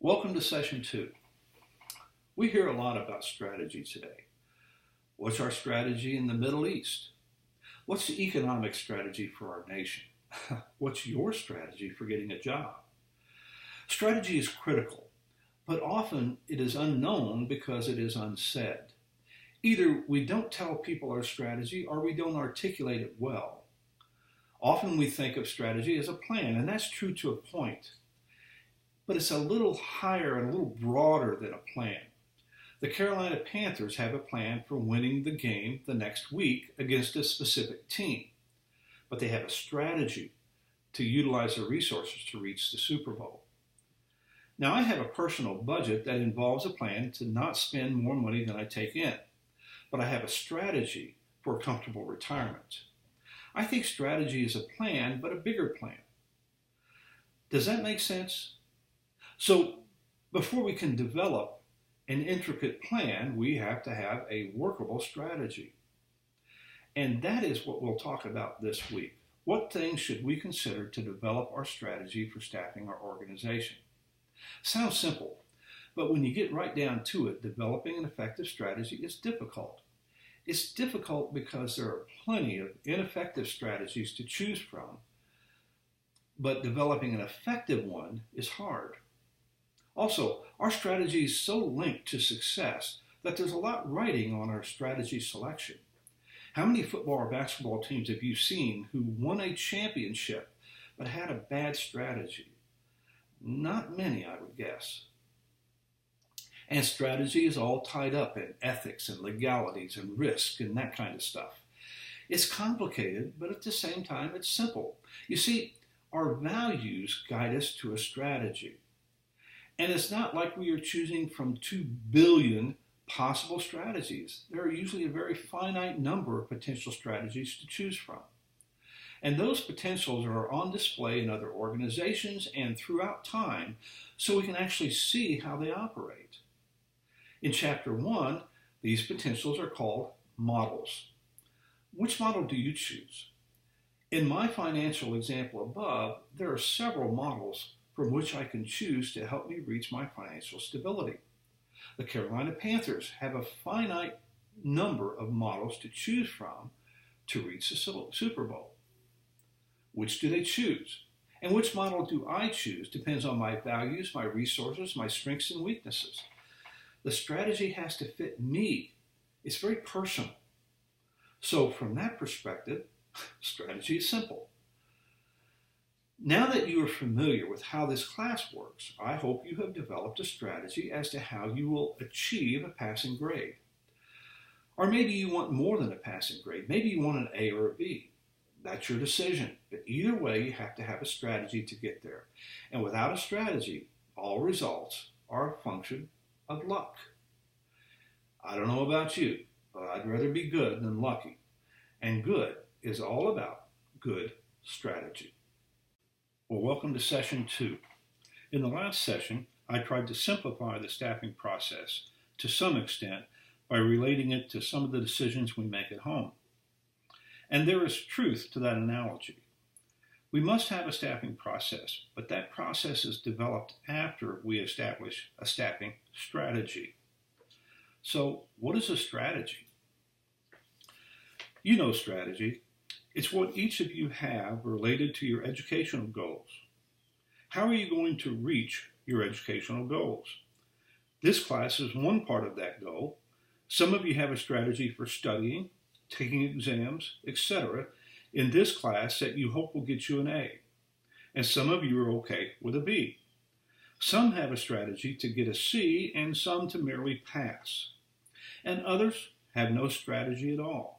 Welcome to Session 2. We hear a lot about strategy today. What's our strategy in the Middle East? What's the economic strategy for our nation? What's your strategy for getting a job? Strategy is critical, but often it is unknown because it is unsaid. Either we don't tell people our strategy or we don't articulate it well. Often we think of strategy as a plan, and that's true to a point. But it's a little higher and a little broader than a plan. The Carolina Panthers have a plan for winning the game the next week against a specific team, but they have a strategy to utilize their resources to reach the Super Bowl. Now, I have a personal budget that involves a plan to not spend more money than I take in, but I have a strategy for a comfortable retirement. I think strategy is a plan, but a bigger plan. Does that make sense? So before we can develop an intricate plan, we have to have a workable strategy. And that is what we'll talk about this week. What things should we consider to develop our strategy for staffing our organization? Sounds simple, but when you get right down to it, developing an effective strategy is difficult. It's difficult because there are plenty of ineffective strategies to choose from, but developing an effective one is hard. Also, our strategy is so linked to success that there's a lot riding on our strategy selection. How many football or basketball teams have you seen who won a championship but had a bad strategy? Not many, I would guess. And strategy is all tied up in ethics and legalities and risk and that kind of stuff. It's complicated, but at the same time, it's simple. You see, our values guide us to a strategy. And it's not like we are choosing from 2 billion possible strategies. There are usually a very finite number of potential strategies to choose from. And those potentials are on display in other organizations and throughout time, so we can actually see how they operate. In Chapter 1, these potentials are called models. Which model do you choose? In my financial example above, there are several models from which I can choose to help me reach my financial stability. The Carolina Panthers have a finite number of models to choose from to reach the Super Bowl. Which do they choose? And which model do I choose depends on my values, my resources, my strengths and weaknesses. The strategy has to fit me. It's very personal. So from that perspective, strategy is simple. Now that you are familiar with how this class works, I hope you have developed a strategy as to how you will achieve a passing grade. Or maybe you want more than a passing grade. Maybe you want an A or a B. That's your decision. But either way, you have to have a strategy to get there. And without a strategy, all results are a function of luck. I don't know about you, but I'd rather be good than lucky. And good is all about good strategy. Well, welcome to Session 2. In the last session, I tried to simplify the staffing process to some extent by relating it to some of the decisions we make at home. And there is truth to that analogy. We must have a staffing process, but that process is developed after we establish a staffing strategy. So, what is a strategy? You know strategy. It's what each of you have related to your educational goals. How are you going to reach your educational goals? This class is one part of that goal. Some of you have a strategy for studying, taking exams, etc. in this class that you hope will get you an A. And some of you are okay with a B. Some have a strategy to get a C and some to merely pass. And others have no strategy at all.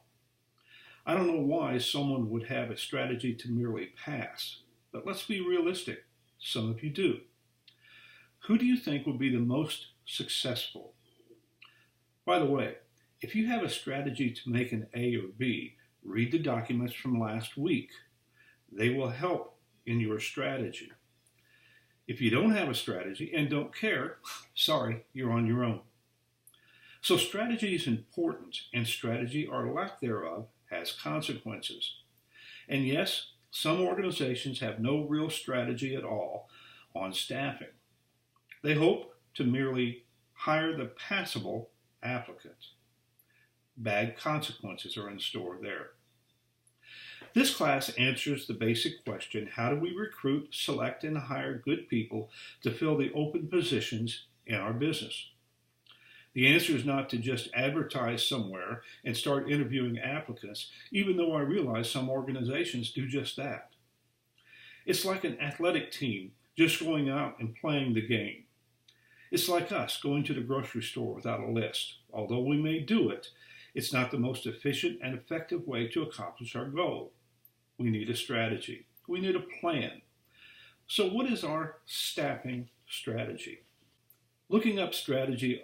I don't know why someone would have a strategy to merely pass, but let's be realistic. Some of you do. Who do you think will be the most successful? By the way, if you have a strategy to make an A or B, read the documents from last week. They will help in your strategy. If you don't have a strategy and don't care, sorry, you're on your own. So strategy is important, and strategy or lack thereof has consequences. And yes, some organizations have no real strategy at all on staffing. They hope to merely hire the passable applicant. Bad consequences are in store there. This class answers the basic question, how do we recruit, select, and hire good people to fill the open positions in our business? The answer is not to just advertise somewhere and start interviewing applicants, even though I realize some organizations do just that. It's like an athletic team just going out and playing the game. It's like us going to the grocery store without a list. Although we may do it, it's not the most efficient and effective way to accomplish our goal. We need a strategy. We need a plan. So what is our staffing strategy? Looking up strategy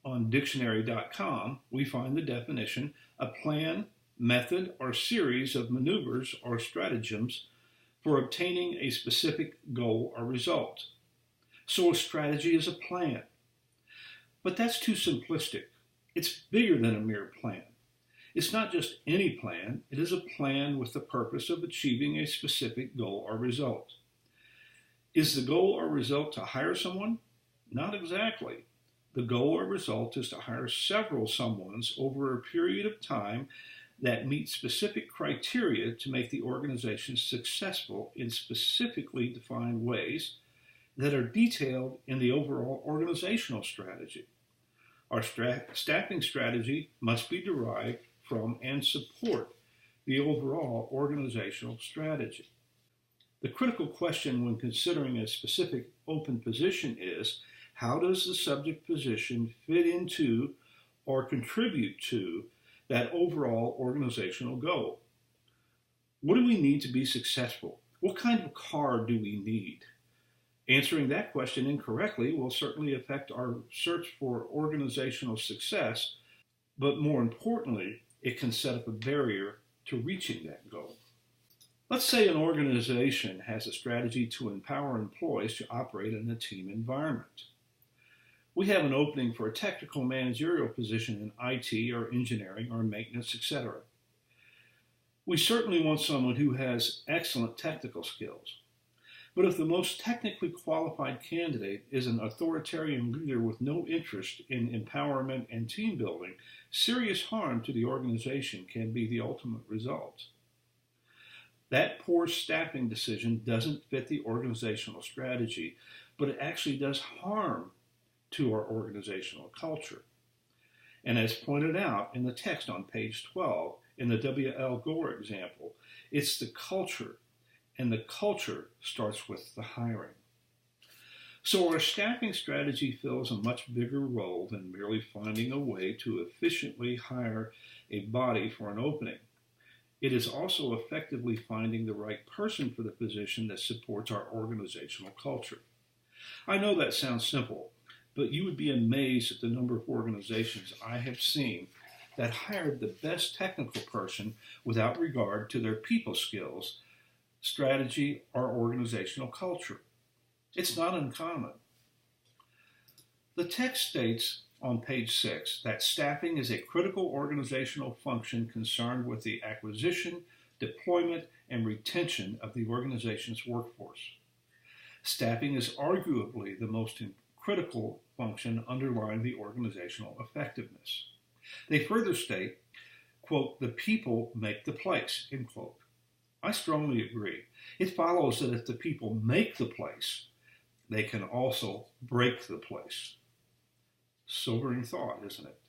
on dictionary.com, we find the definition: a plan, method, or series of maneuvers or stratagems for obtaining a specific goal or result. So a strategy is a plan. But that's too simplistic. It's bigger than a mere plan. It's not just any plan, it is a plan with the purpose of achieving a specific goal or result. Is the goal or result to hire someone? Not exactly. The goal or result is to hire several someones over a period of time that meet specific criteria to make the organization successful in specifically defined ways that are detailed in the overall organizational strategy. Our staffing strategy must be derived from and support the overall organizational strategy. The critical question when considering a specific open position is, how does the subject position fit into or contribute to that overall organizational goal? What do we need to be successful? What kind of car do we need? Answering that question incorrectly will certainly affect our search for organizational success, but more importantly, it can set up a barrier to reaching that goal. Let's say an organization has a strategy to empower employees to operate in a team environment. We have an opening for a technical managerial position in IT or engineering or maintenance, etc. We certainly want someone who has excellent technical skills. But if the most technically qualified candidate is an authoritarian leader with no interest in empowerment and team building, serious harm to the organization can be the ultimate result. That poor staffing decision doesn't fit the organizational strategy, but it actually does harm to our organizational culture. And as pointed out in the text on page 12, in the W.L. Gore example, it's the culture, and the culture starts with the hiring. So our staffing strategy fills a much bigger role than merely finding a way to efficiently hire a body for an opening. It is also effectively finding the right person for the position that supports our organizational culture. I know that sounds simple, but you would be amazed at the number of organizations I have seen that hired the best technical person without regard to their people skills, strategy, or organizational culture. It's not uncommon. The text states on page 6 that staffing is a critical organizational function concerned with the acquisition, deployment, and retention of the organization's workforce. Staffing is arguably the most critical function underlying the organizational effectiveness. They further state, quote, the people make the place, end quote. I strongly agree. It follows that if the people make the place, they can also break the place. Sobering thought, isn't it?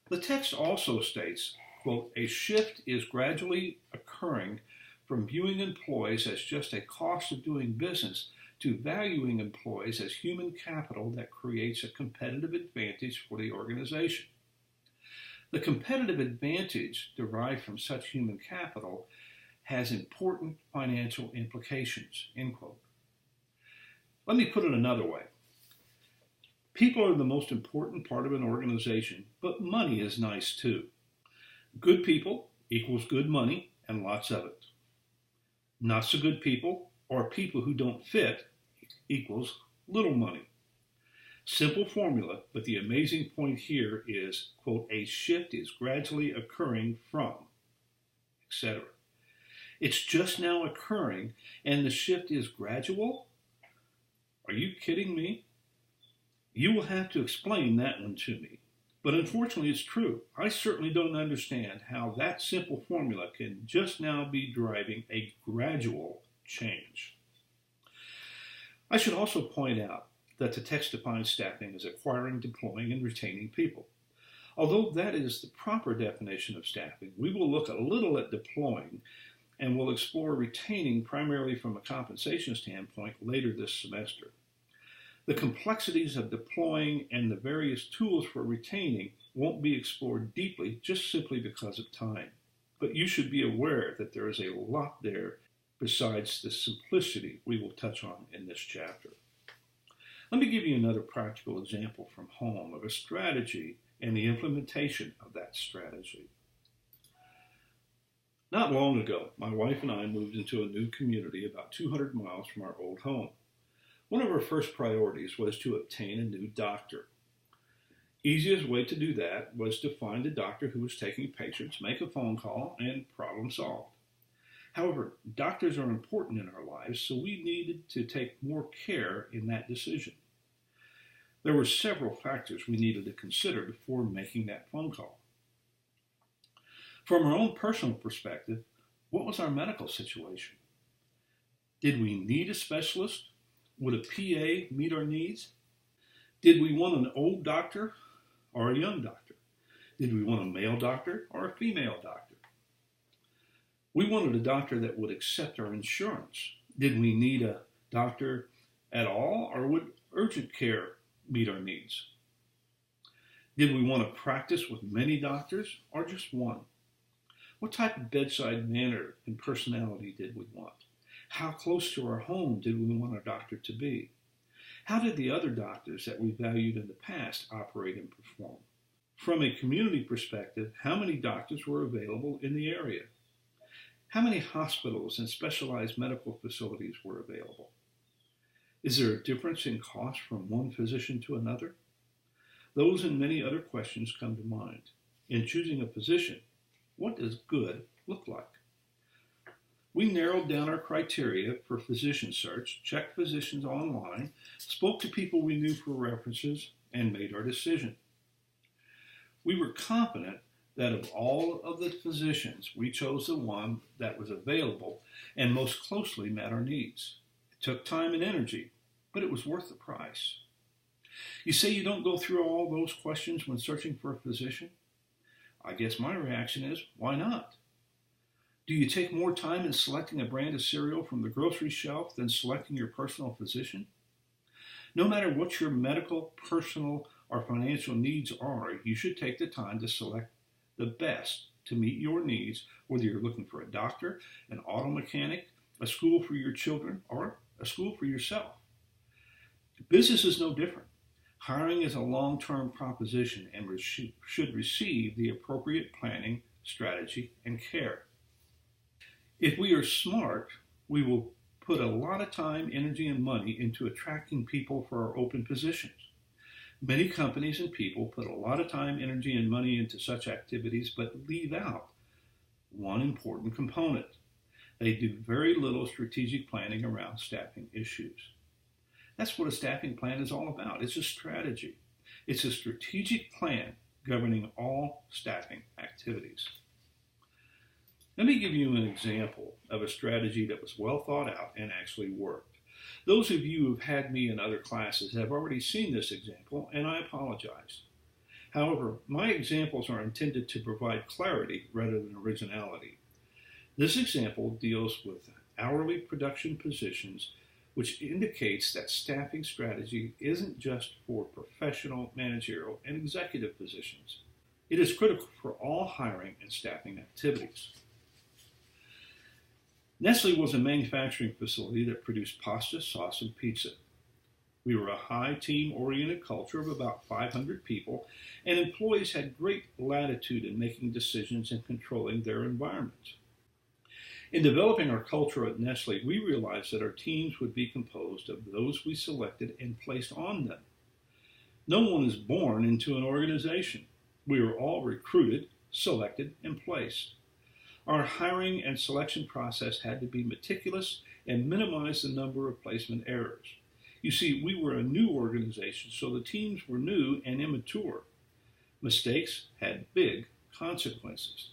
The text also states, quote, a shift is gradually occurring from viewing employees as just a cost of doing business to valuing employees as human capital that creates a competitive advantage for the organization. The competitive advantage derived from such human capital has important financial implications, end quote. Let me put it another way. People are the most important part of an organization, but money is nice too. Good people equals good money and lots of it. Not so good people, or people who don't fit, equals little money. Simple formula, but the amazing point here is, quote, a shift is gradually occurring from, etc. It's just now occurring, and the shift is gradual. Are you kidding me? You will have to explain that one to me. But unfortunately, it's true. I certainly don't understand how that simple formula can just now be driving a gradual change. I should also point out that the text defines staffing as acquiring, deploying, and retaining people. Although that is the proper definition of staffing, we will look a little at deploying and will explore retaining primarily from a compensation standpoint later this semester. The complexities of deploying and the various tools for retaining won't be explored deeply just simply because of time. But you should be aware that there is a lot there besides the simplicity we will touch on in this chapter. Let me give you another practical example from home of a strategy and the implementation of that strategy. Not long ago, my wife and I moved into a new community about 200 miles from our old home. One of our first priorities was to obtain a new doctor. Easiest way to do that was to find a doctor who was taking patients, make a phone call, and problem solved. However, doctors are important in our lives, so we needed to take more care in that decision. There were several factors we needed to consider before making that phone call. From our own personal perspective, what was our medical situation? Did we need a specialist? Would a PA meet our needs? Did we want an old doctor or a young doctor? Did we want a male doctor or a female doctor? We wanted a doctor that would accept our insurance. Did we need a doctor at all, or would urgent care meet our needs? Did we want to practice with many doctors or just one? What type of bedside manner and personality did we want? How close to our home did we want our doctor to be? How did the other doctors that we valued in the past operate and perform? From a community perspective, how many doctors were available in the area? How many hospitals and specialized medical facilities were available? Is there a difference in cost from one physician to another? Those and many other questions come to mind. In choosing a physician, what does good look like? We narrowed down our criteria for physician search, checked physicians online, spoke to people we knew for references, and made our decision. We were confident that of all of the physicians, we chose the one that was available and most closely met our needs. It took time and energy, but it was worth the price. You say you don't go through all those questions when searching for a physician? I guess my reaction is, why not? Do you take more time in selecting a brand of cereal from the grocery shelf than selecting your personal physician? No matter what your medical, personal, or financial needs are, you should take the time to select the best to meet your needs, whether you're looking for a doctor, an auto mechanic, a school for your children, or a school for yourself. Business is no different. Hiring is a long-term proposition and should receive the appropriate planning, strategy, and care. If we are smart, we will put a lot of time, energy, and money into attracting people for our open positions. Many companies and people put a lot of time, energy, and money into such activities, but leave out one important component. They do very little strategic planning around staffing issues. That's what a staffing plan is all about. It's a strategy. It's a strategic plan governing all staffing activities. Let me give you an example of a strategy that was well thought out and actually worked. Those of you who've had me in other classes have already seen this example, and I apologize. However, my examples are intended to provide clarity rather than originality. This example deals with hourly production positions, which indicates that staffing strategy isn't just for professional, managerial, and executive positions. It is critical for all hiring and staffing activities. Nestle was a manufacturing facility that produced pasta, sauce, and pizza. We were a high team-oriented culture of about 500 people, and employees had great latitude in making decisions and controlling their environment. In developing our culture at Nestle, we realized that our teams would be composed of those we selected and placed on them. No one is born into an organization. We are all recruited, selected, and placed. Our hiring and selection process had to be meticulous and minimize the number of placement errors. You see, we were a new organization, so the teams were new and immature. Mistakes had big consequences.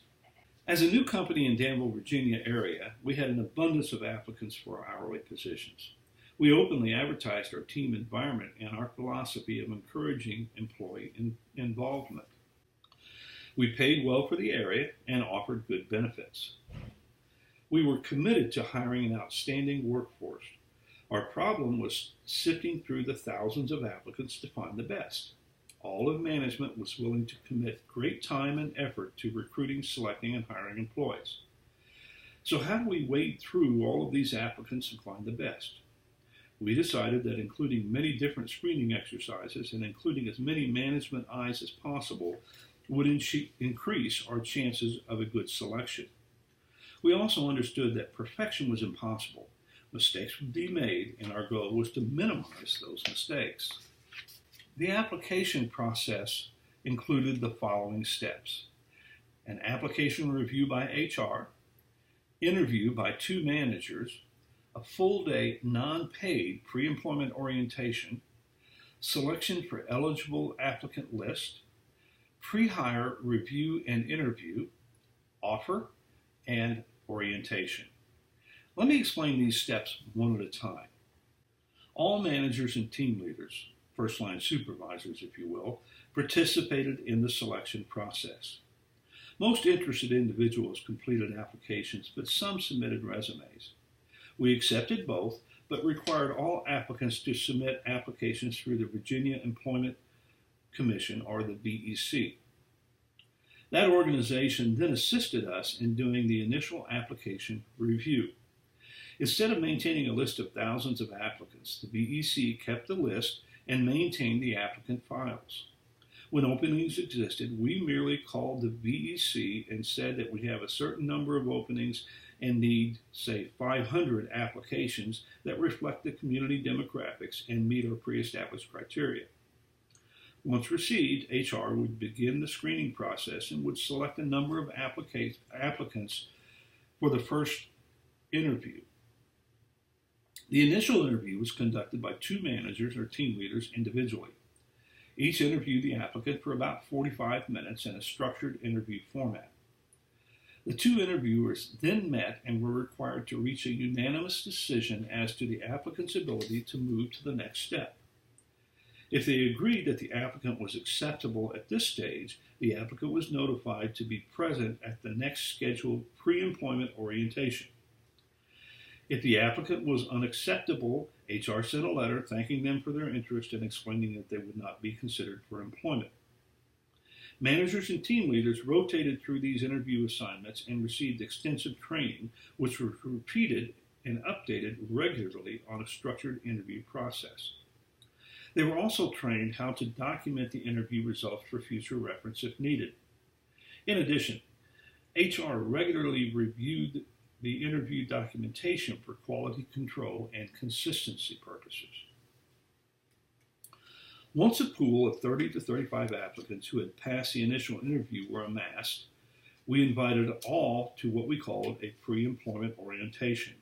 As a new company in Danville, Virginia area, we had an abundance of applicants for our hourly positions. We openly advertised our team environment and our philosophy of encouraging employee involvement. We paid well for the area and offered good benefits. We were committed to hiring an outstanding workforce. Our problem was sifting through the thousands of applicants to find the best. All of management was willing to commit great time and effort to recruiting, selecting, and hiring employees. So how do we wade through all of these applicants and find the best? We decided that including many different screening exercises and including as many management eyes as possible would increase our chances of a good selection. We also understood that perfection was impossible. Mistakes would be made, and our goal was to minimize those mistakes. The application process included the following steps: an application review by HR, interview by 2 managers, a full-day non-paid pre-employment orientation, selection for eligible applicant list, pre-hire review and interview, offer, and orientation. Let me explain these steps one at a time. All managers and team leaders, first-line supervisors if you will, participated in the selection process. Most interested individuals completed applications, but some submitted resumes. We accepted both, but required all applicants to submit applications through the Virginia Employment Commission, or the VEC. That organization then assisted us in doing the initial application review. Instead of maintaining a list of thousands of applicants, the VEC kept the list and maintained the applicant files. When openings existed, we merely called the VEC and said that we have a certain number of openings and need, say, 500 applications that reflect the community demographics and meet our pre-established criteria. Once received, HR would begin the screening process and would select a number of applicants for the first interview. The initial interview was conducted by 2 managers or team leaders individually. Each interviewed the applicant for about 45 minutes in a structured interview format. The 2 interviewers then met and were required to reach a unanimous decision as to the applicant's ability to move to the next step. If they agreed that the applicant was acceptable at this stage, the applicant was notified to be present at the next scheduled pre-employment orientation. If the applicant was unacceptable, HR sent a letter thanking them for their interest and explaining that they would not be considered for employment. Managers and team leaders rotated through these interview assignments and received extensive training, which was repeated and updated regularly on a structured interview process. They were also trained how to document the interview results for future reference if needed. In addition, HR regularly reviewed the interview documentation for quality control and consistency purposes. Once a pool of 30 to 35 applicants who had passed the initial interview were amassed, we invited all to what we called a pre-employment orientation.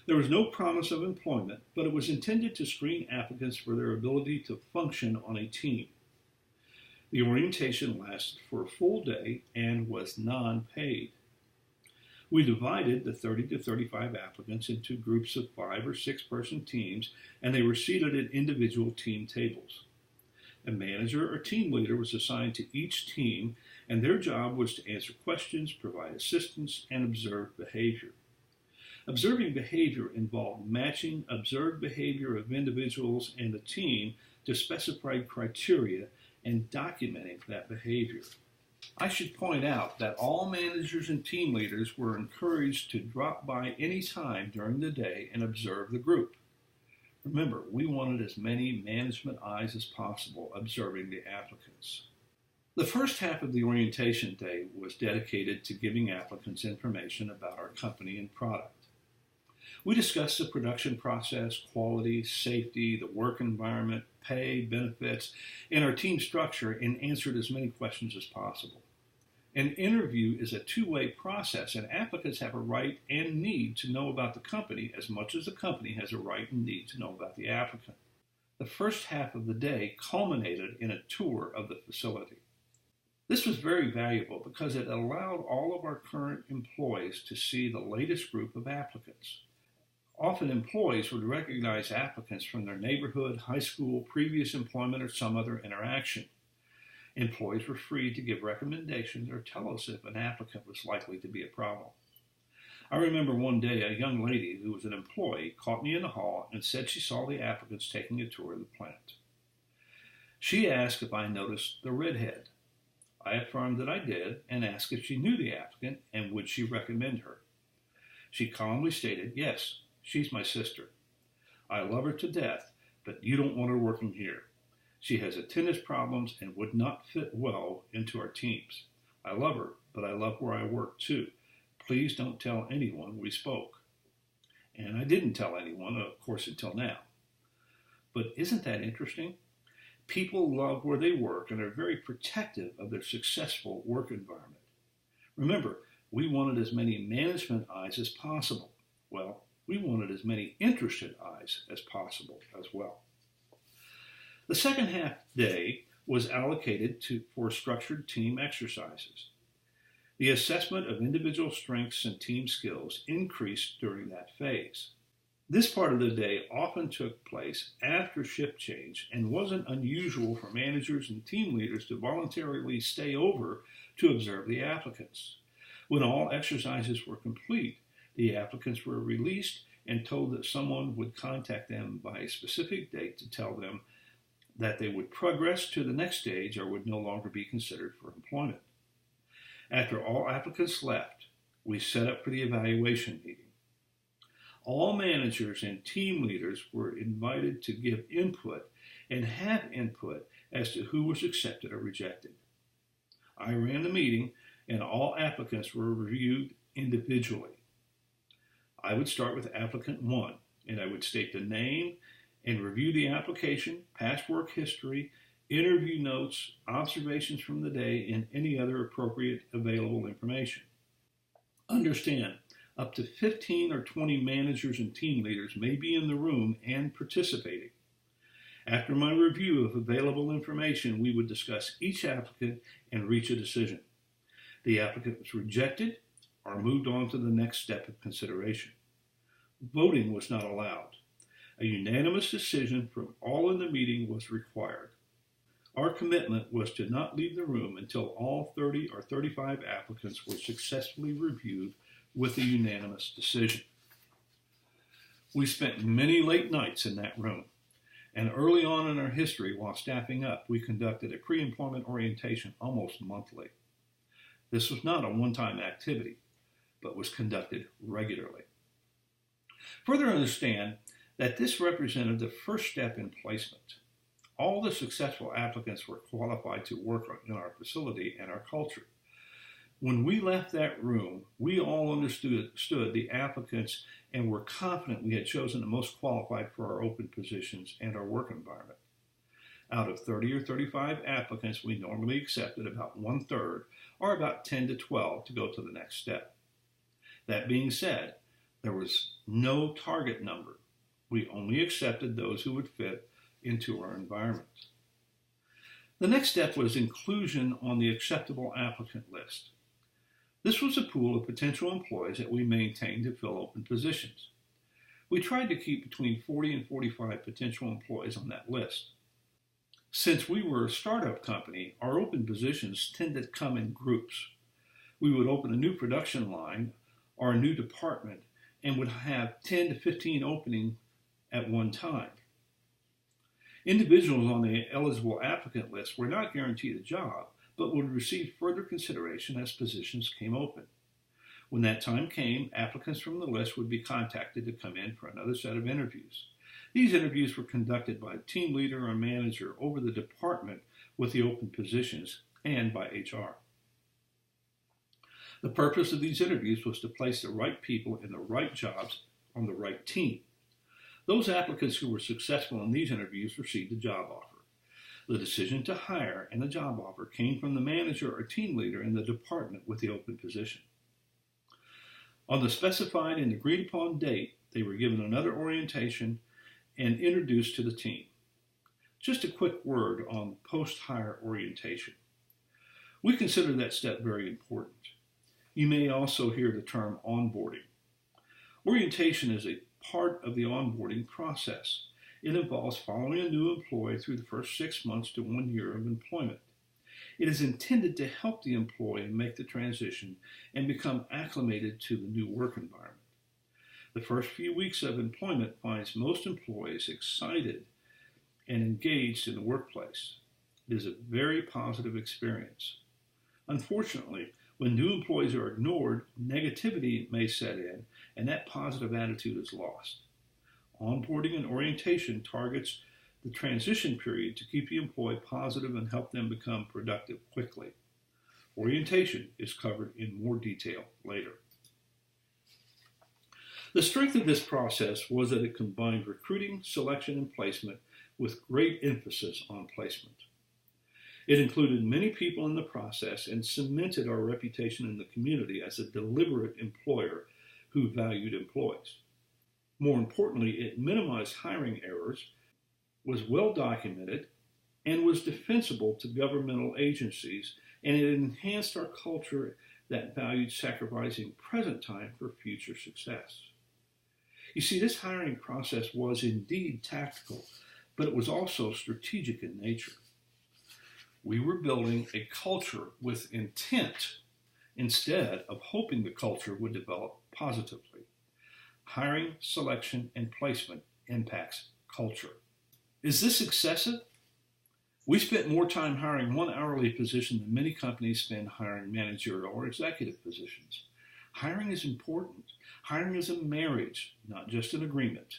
There was no promise of employment, but it was intended to screen applicants for their ability to function on a team. The orientation lasted for a full day and was non-paid. We divided the 30 to 35 applicants into groups of 5 or 6 person teams, and they were seated at individual team tables. A manager or team leader was assigned to each team, and their job was to answer questions, provide assistance, and observe behavior. Observing behavior involved matching observed behavior of individuals and the team to specified criteria and documenting that behavior. I should point out that all managers and team leaders were encouraged to drop by any time during the day and observe the group. Remember, we wanted as many management eyes as possible observing the applicants. The first half of the orientation day was dedicated to giving applicants information about our company and product. We discussed the production process, quality, safety, the work environment, pay, benefits, and our team structure, and answered as many questions as possible. An interview is a two-way process, and applicants have a right and need to know about the company as much as the company has a right and need to know about the applicant. The first half of the day culminated in a tour of the facility. This was very valuable because it allowed all of our current employees to see the latest group of applicants. Often employees would recognize applicants from their neighborhood, high school, previous employment, or some other interaction. Employees were free to give recommendations or tell us if an applicant was likely to be a problem. I remember one day a young lady who was an employee caught me in the hall and said she saw the applicants taking a tour of the plant. She asked if I noticed the redhead. I affirmed that I did and asked if she knew the applicant and would she recommend her. She calmly stated, "Yes, she's my sister. I love her to death, but you don't want her working here. She has attendance problems and would not fit well into our teams. I love her, but I love where I work too. Please don't tell anyone we spoke." And I didn't tell anyone, of course, until now. But isn't that interesting? People love where they work and are very protective of their successful work environment. Remember, we wanted as many management eyes as possible. Well, we wanted as many interested eyes as possible as well. The second half day was allocated for structured team exercises. The assessment of individual strengths and team skills increased during that phase. This part of the day often took place after shift change and wasn't unusual for managers and team leaders to voluntarily stay over to observe the applicants. When all exercises were complete, the applicants were released and told that someone would contact them by a specific date to tell them that they would progress to the next stage or would no longer be considered for employment. After all applicants left, we set up for the evaluation meeting. All managers and team leaders were invited to give input and have input as to who was accepted or rejected. I ran the meeting and all applicants were reviewed individually. I would start with applicant 1 and I would state the name and review the application, past work history, interview notes, observations from the day, and any other appropriate available information. Understand, up to 15 or 20 managers and team leaders may be in the room and participating. After my review of available information, we would discuss each applicant and reach a decision. The applicant was rejected or moved on to the next step of consideration. Voting was not allowed. A unanimous decision from all in the meeting was required. Our commitment was to not leave the room until all 30 or 35 applicants were successfully reviewed with a unanimous decision. We spent many late nights in that room, and early on in our history, while staffing up, we conducted a pre-employment orientation almost monthly. This was not a one-time activity, but was conducted regularly. Further understand that this represented the first step in placement. All the successful applicants were qualified to work in our facility and our culture. When we left that room, we all understood the applicants and were confident we had chosen the most qualified for our open positions and our work environment. Out of 30 or 35 applicants, we normally accepted about 1/3 or about 10 to 12 to go to the next step. That being said, there was no target number. We only accepted those who would fit into our environment. The next step was inclusion on the acceptable applicant list. This was a pool of potential employees that we maintained to fill open positions. We tried to keep between 40 and 45 potential employees on that list. Since we were a startup company, our open positions tended to come in groups. We would open a new production line or a new department and would have 10 to 15 openings at one time. Individuals on the eligible applicant list were not guaranteed a job, but would receive further consideration as positions came open. When that time came, applicants from the list would be contacted to come in for another set of interviews. These interviews were conducted by a team leader or manager over the department with the open positions and by HR. The purpose of these interviews was to place the right people in the right jobs on the right team. Those applicants who were successful in these interviews received a job offer. The decision to hire and the job offer came from the manager or team leader in the department with the open position. On the specified and agreed upon date, they were given another orientation and introduced to the team. Just a quick word on post-hire orientation. We consider that step very important. You may also hear the term onboarding. Orientation is a part of the onboarding process. It involves following a new employee through the first 6 months to 1 year of employment. It is intended to help the employee make the transition and become acclimated to the new work environment. The first few weeks of employment finds most employees excited and engaged in the workplace. It is a very positive experience. Unfortunately, when new employees are ignored, negativity may set in, and that positive attitude is lost. Onboarding and orientation targets the transition period to keep the employee positive and help them become productive quickly. Orientation is covered in more detail later. The strength of this process was that it combined recruiting, selection, and placement with great emphasis on placement. It included many people in the process and cemented our reputation in the community as a deliberate employer who valued employees. More importantly, it minimized hiring errors, was well documented, and was defensible to governmental agencies, and it enhanced our culture that valued sacrificing present time for future success. You see, this hiring process was indeed tactical, but it was also strategic in nature. We were building a culture with intent instead of hoping the culture would develop positively. Hiring, selection, and placement impacts culture. Is this excessive? We spent more time hiring one hourly position than many companies spend hiring managerial or executive positions. Hiring is important. Hiring is a marriage, not just an agreement.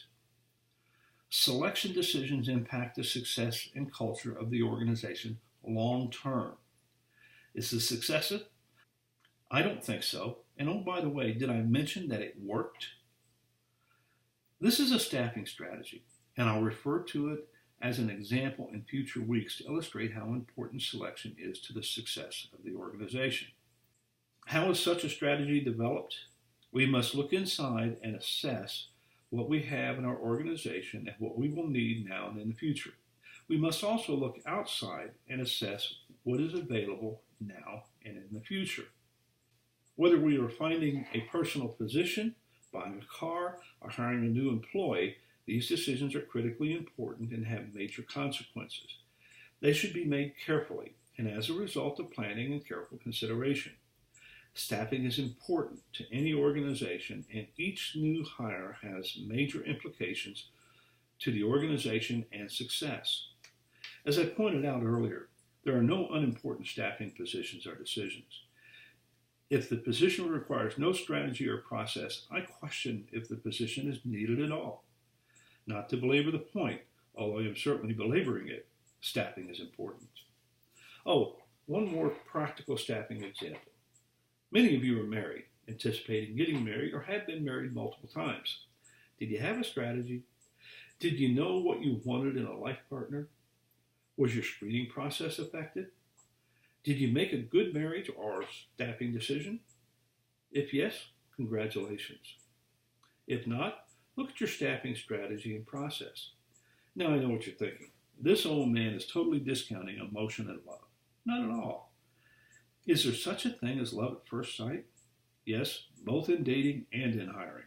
Selection decisions impact the success and culture of the organization long term. Is this excessive? I don't think so. And oh, by the way, did I mention that it worked? This is a staffing strategy, and I'll refer to it as an example in future weeks to illustrate how important selection is to the success of the organization. How is such a strategy developed? We must look inside and assess what we have in our organization and what we will need now and in the future. We must also look outside and assess what is available now and in the future. Whether we are finding a personal physician, buying a car, or hiring a new employee, these decisions are critically important and have major consequences. They should be made carefully and as a result of planning and careful consideration. Staffing is important to any organization, and each new hire has major implications to the organization and success. As I pointed out earlier, there are no unimportant staffing positions or decisions. If the position requires no strategy or process, I question if the position is needed at all. Not to belabor the point, although I am certainly belaboring it, staffing is important. Oh, one more practical staffing example. Many of you are married, anticipating getting married, or have been married multiple times. Did you have a strategy? Did you know what you wanted in a life partner? Was your screening process effective? Did you make a good marriage or staffing decision? If yes, congratulations. If not, look at your staffing strategy and process. Now I know what you're thinking. This old man is totally discounting emotion and love. Not at all. Is there such a thing as love at first sight? Yes, both in dating and in hiring.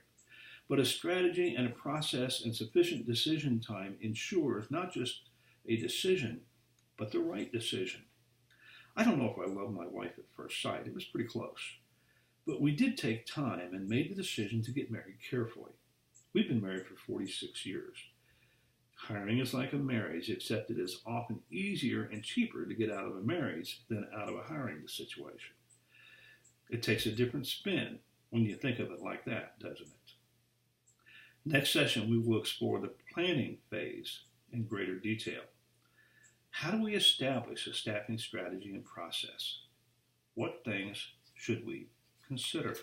But a strategy and a process and sufficient decision time ensures not just a decision, but the right decision. I don't know if I love my wife at first sight. It was pretty close. But we did take time and made the decision to get married carefully. We've been married for 46 years. Hiring is like a marriage, except it is often easier and cheaper to get out of a marriage than out of a hiring situation. It takes a different spin when you think of it like that, doesn't it? Next session, we will explore the planning phase in greater detail. How do we establish a staffing strategy and process? What things should we consider?